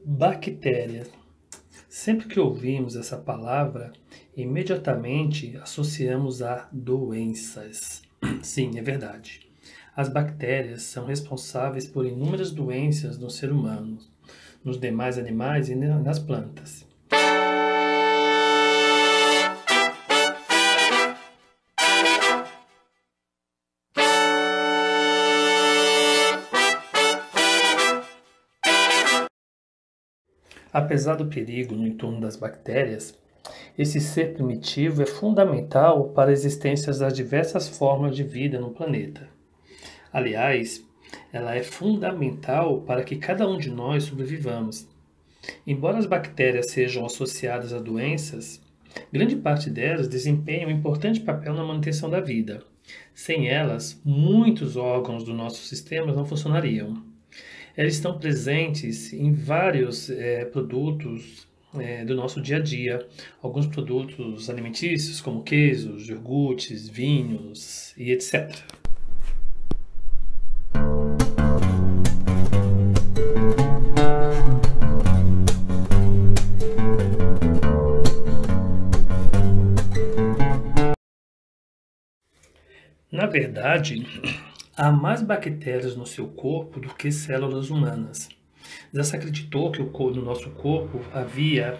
Bactéria. Sempre que ouvimos essa palavra, imediatamente associamos a doenças. Sim, é verdade. As bactérias são responsáveis por inúmeras doenças no ser humano, nos demais animais e nas plantas. Apesar do perigo no entorno das bactérias, esse ser primitivo é fundamental para a existência das diversas formas de vida no planeta. Aliás, ela é fundamental para que cada um de nós sobrevivamos. Embora as bactérias sejam associadas a doenças, grande parte delas desempenham um importante papel na manutenção da vida. Sem elas, muitos órgãos do nosso sistema não funcionariam. Elas estão presentes em vários produtos do nosso dia a dia. Alguns produtos alimentícios, como queijos, iogurtes, vinhos e etc. Na verdade, há mais bactérias no seu corpo do que células humanas. Já se acreditou que no nosso corpo havia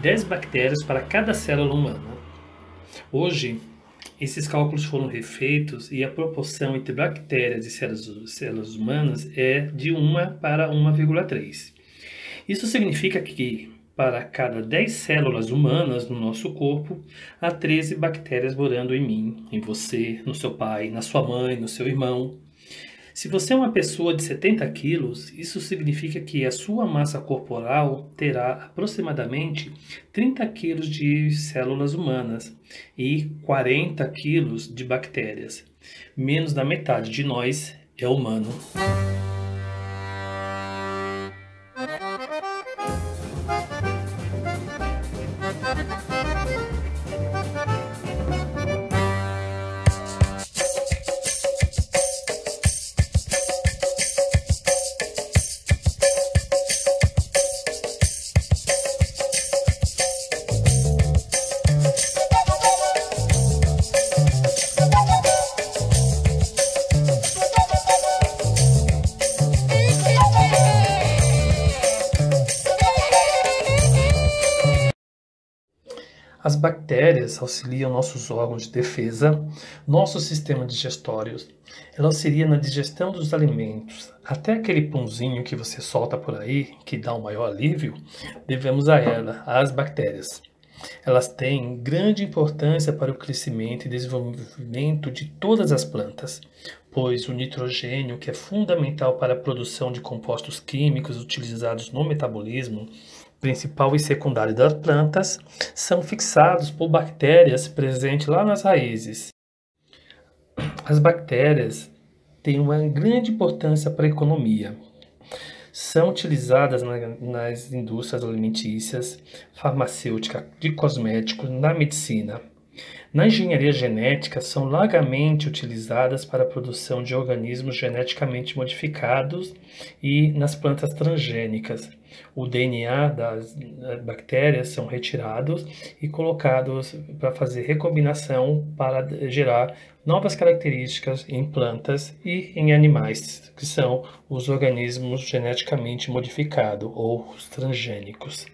10 bactérias para cada célula humana. Hoje, esses cálculos foram refeitos e a proporção entre bactérias e células humanas é de 1 para 1,3. Isso significa que, para cada 10 células humanas no nosso corpo, há 13 bactérias morando em mim, em você, no seu pai, na sua mãe, no seu irmão. Se você é uma pessoa de 70 quilos, isso significa que a sua massa corporal terá aproximadamente 30 quilos de células humanas e 40 quilos de bactérias. Menos da metade de nós é humano. As bactérias auxiliam nossos órgãos de defesa, nosso sistema digestório. Ela auxilia na digestão dos alimentos. Até aquele pãozinho que você solta por aí, que dá um maior alívio, devemos a ela, às bactérias. Elas têm grande importância para o crescimento e desenvolvimento de todas as plantas, pois o nitrogênio, que é fundamental para a produção de compostos químicos utilizados no metabolismo, principal e secundário das plantas, são fixados por bactérias presentes lá nas raízes. As bactérias têm uma grande importância para a economia. São utilizadas nas indústrias alimentícias, farmacêutica, de cosméticos, na medicina. Na engenharia genética, são largamente utilizadas para a produção de organismos geneticamente modificados e nas plantas transgênicas. O DNA das bactérias são retirados e colocados para fazer recombinação para gerar novas características em plantas e em animais, que são os organismos geneticamente modificados ou os transgênicos.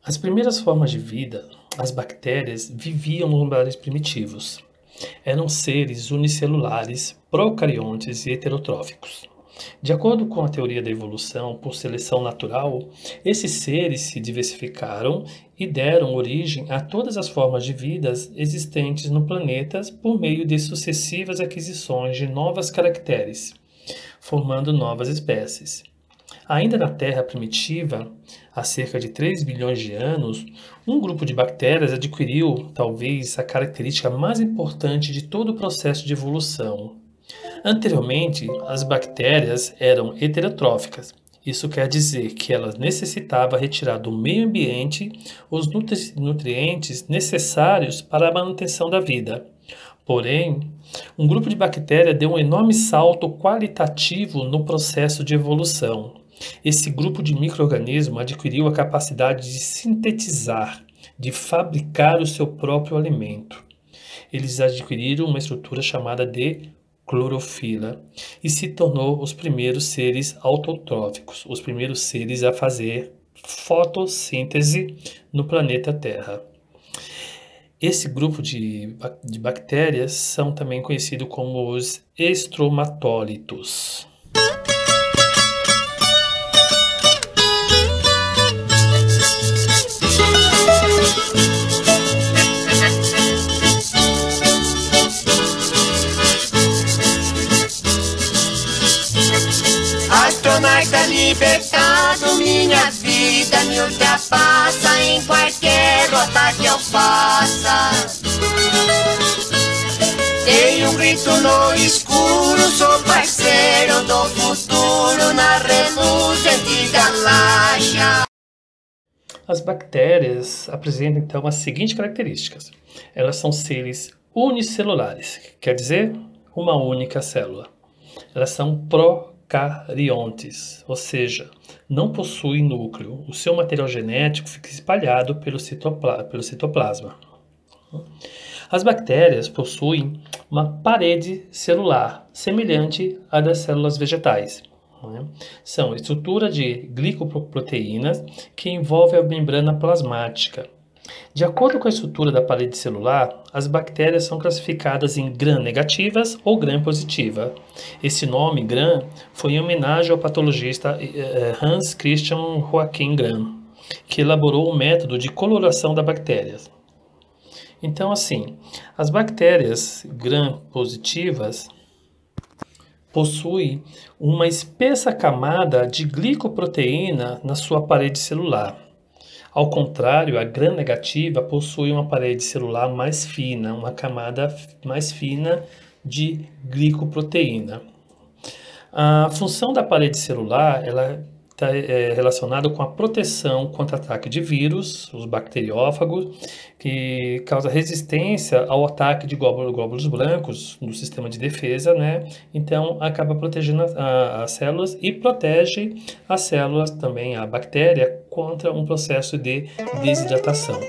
As primeiras formas de vida, as bactérias, viviam nos lugares primitivos. Eram seres unicelulares, procariontes e heterotróficos. De acordo com a teoria da evolução por seleção natural, esses seres se diversificaram e deram origem a todas as formas de vida existentes no planeta por meio de sucessivas aquisições de novas caracteres, formando novas espécies. Ainda na Terra primitiva, há cerca de 3 bilhões de anos, um grupo de bactérias adquiriu, talvez, a característica mais importante de todo o processo de evolução. Anteriormente, as bactérias eram heterotróficas. Isso quer dizer que elas necessitavam retirar do meio ambiente os nutrientes necessários para a manutenção da vida. Porém, um grupo de bactérias deu um enorme salto qualitativo no processo de evolução. Esse grupo de micro-organismos adquiriu a capacidade de sintetizar, de fabricar o seu próprio alimento. Eles adquiriram uma estrutura chamada de clorofila e se tornou os primeiros seres autotróficos, os primeiros seres a fazer fotossíntese no planeta Terra. Esse grupo de bactérias são também conhecidos como os estromatólitos. Astronauta libertado, minha vida me ultrapassa em qualquer rota que eu faça. Dei um grito no escuro, sou parceiro do futuro na reluzente galáxia. As bactérias apresentam então as seguintes características. Elas são seres unicelulares, quer dizer, uma única célula. Elas são procariontes, ou seja, não possuem núcleo. O seu material genético fica espalhado pelo citoplasma. As bactérias possuem uma parede celular, semelhante à das células vegetais. São estrutura de glicoproteínas que envolve a membrana plasmática. De acordo com a estrutura da parede celular, as bactérias são classificadas em gram-negativas ou gram-positiva. Esse nome, gram, foi em homenagem ao patologista Hans Christian Joachim Gram, que elaborou o método de coloração das bactérias. Então, assim, as bactérias gram-positivas possuem uma espessa camada de glicoproteína na sua parede celular. Ao contrário, a gram-negativa possui uma parede celular mais fina, uma camada mais fina de glicoproteína. A função da parede celular ela está relacionada com a proteção contra ataque de vírus, os bacteriófagos, que causa resistência ao ataque de glóbulos brancos no sistema de defesa, né? Então, acaba protegendo as células e protege as células também, a bactéria, contra um processo de desidratação.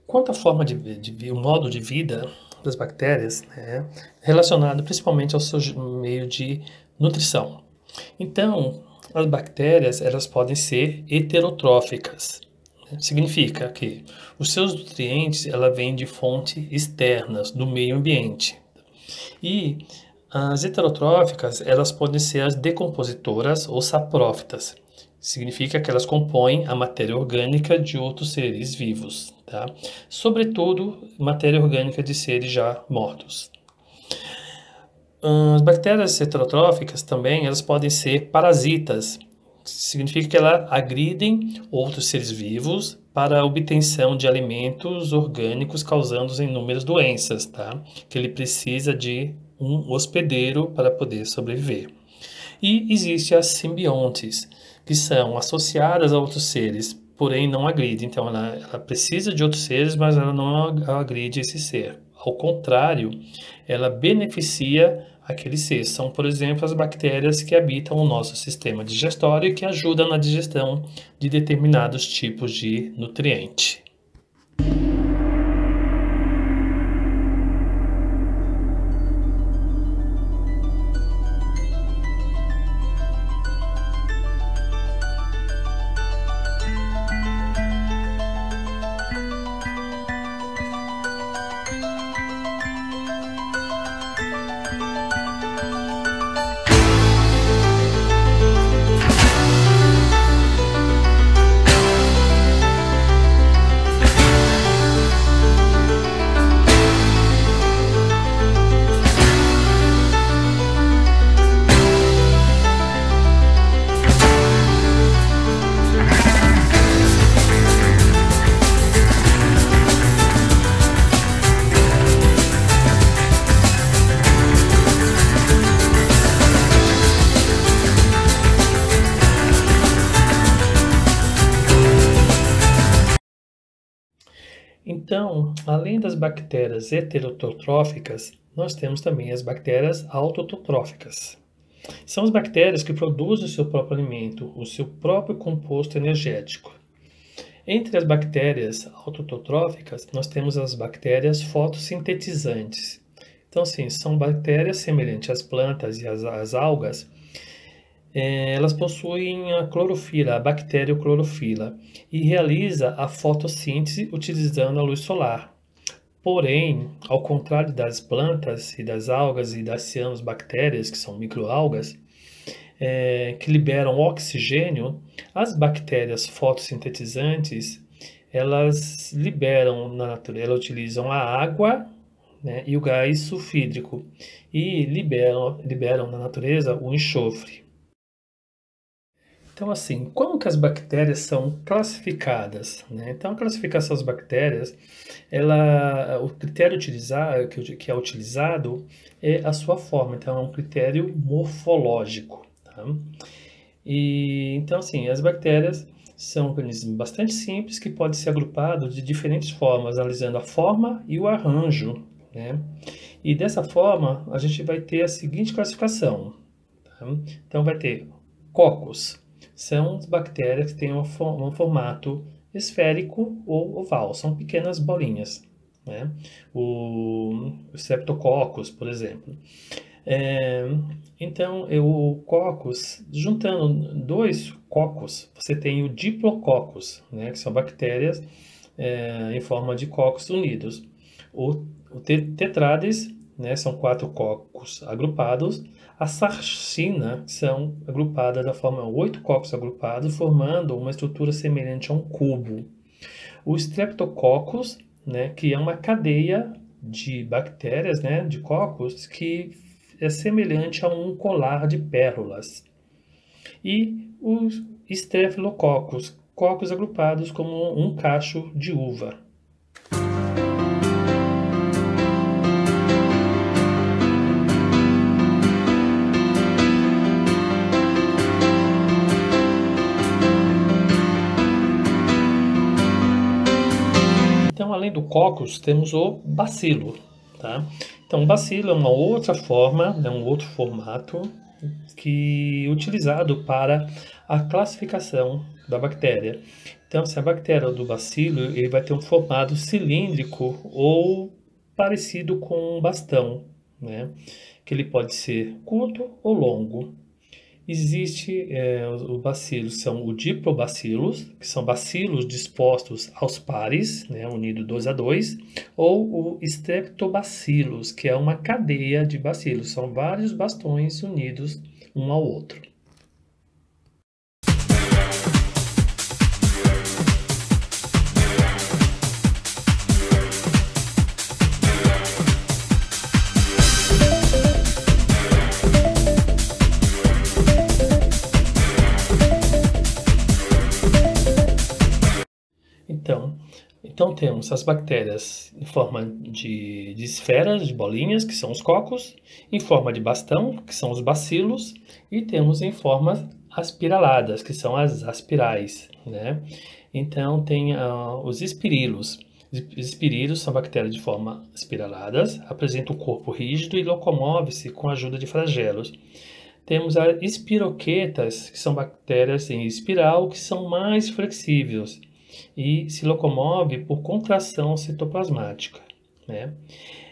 Quanto à forma o modo de vida das bactérias, né, relacionado principalmente ao seu meio de nutrição. Então, as bactérias elas podem ser heterotróficas. Significa que os seus nutrientes ela vêm de fontes externas do meio ambiente. E as heterotróficas elas podem ser as decompositoras ou saprófitas. Significa que elas compõem a matéria orgânica de outros seres vivos, tá? Sobretudo matéria orgânica de seres já mortos. As bactérias heterotróficas também elas podem ser parasitas, significa que elas agridem outros seres vivos para a obtenção de alimentos orgânicos, causando inúmeras doenças, tá? Que ele precisa de um hospedeiro para poder sobreviver. E existem as simbiontes, que são associadas a outros seres, porém não agridem. Então ela precisa de outros seres, mas ela não agride esse ser. Ao contrário, ela beneficia aquele ser. São, por exemplo, as bactérias que habitam o nosso sistema digestório e que ajudam na digestão de determinados tipos de nutriente. Então, além das bactérias heterotróficas, nós temos também as bactérias autotróficas. São as bactérias que produzem o seu próprio alimento, o seu próprio composto energético. Entre as bactérias autotróficas, nós temos as bactérias fotossintetizantes. Então, sim, são bactérias semelhantes às plantas e às algas. Elas possuem a clorofila, a bacterioclorofila, e realiza a fotossíntese utilizando a luz solar. Porém, ao contrário das plantas e das algas e das cianobactérias, que são microalgas, que liberam oxigênio, as bactérias fotossintetizantes, elas liberam na natureza, elas utilizam a água, né, e o gás sulfídrico e liberam na natureza o enxofre. Então, assim, como que as bactérias são classificadas, né? Então, a classificação das bactérias, o critério que é utilizado é a sua forma. Então, é um critério morfológico, tá? Então, assim, as bactérias são organismos bastante simples que podem ser agrupados de diferentes formas, analisando a forma e o arranjo, né? E dessa forma, a gente vai ter a seguinte classificação, tá? Então, vai ter cocos. São as bactérias que têm um formato esférico ou oval, são pequenas bolinhas, né? O Streptococcus, por exemplo. Então, o coccus, juntando dois cocos, você tem o Diplococcus, né? Que são bactérias em forma de cocos unidos. O Tetrades, né? São 4 cocos agrupados. A Sarcina são agrupadas da forma 8 cocos agrupados, formando uma estrutura semelhante a um cubo. O Streptococcus, né, que é uma cadeia de bactérias, né, de cocos, que é semelhante a um colar de pérolas. E os Staphylococcus, cocos agrupados como um cacho de uva. Então, além do coccus, temos o bacilo, tá? Então, o bacilo é uma outra forma, é um outro formato utilizado para a classificação da bactéria. Então, se a bactéria do bacilo, ele vai ter um formato cilíndrico ou parecido com um bastão, né? Que ele pode ser curto ou longo. Existe os bacilos, são o diplobacilos, que são bacilos dispostos aos pares, né, unidos 2 a 2, ou o streptobacilos, que é uma cadeia de bacilos, são vários bastões unidos um ao outro. temos as bactérias em forma de esferas, de bolinhas, que são os cocos, em forma de bastão, que são os bacilos, e temos em formas aspiraladas, que são as aspirais, né? Então, tem os espirilos. Os espirilos são bactérias de forma espiraladas, apresentam um corpo rígido e locomove-se com a ajuda de flagelos. Temos as espiroquetas, que são bactérias em espiral, que são mais flexíveis e se locomove por contração citoplasmática, né?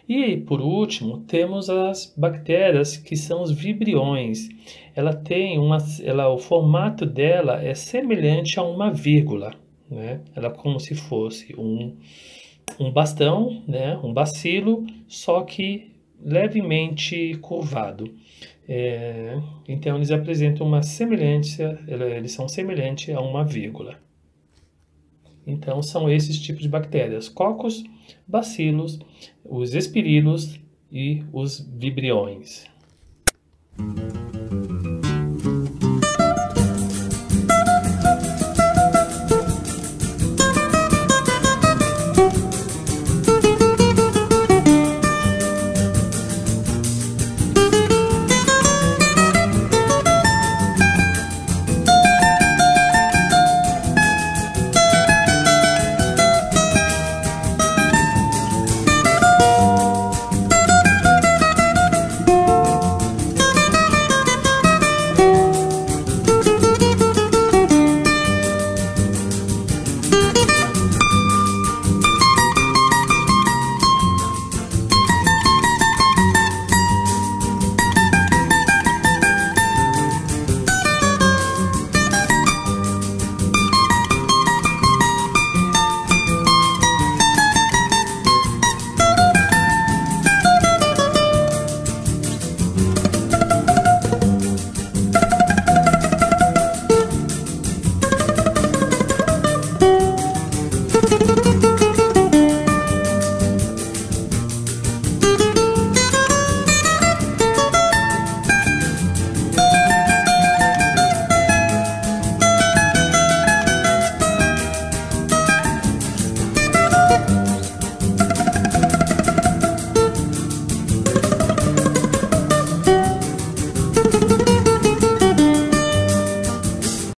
E, por último, temos as bactérias que são os vibriões. O formato dela é semelhante a uma vírgula, né? Ela é como se fosse um bastão, né? Um bacilo, só que levemente curvado. Então, eles apresentam uma semelhança, eles são semelhantes a uma vírgula. Então, são esses tipos de bactérias: cocos, bacilos, os espirilos e os vibriões.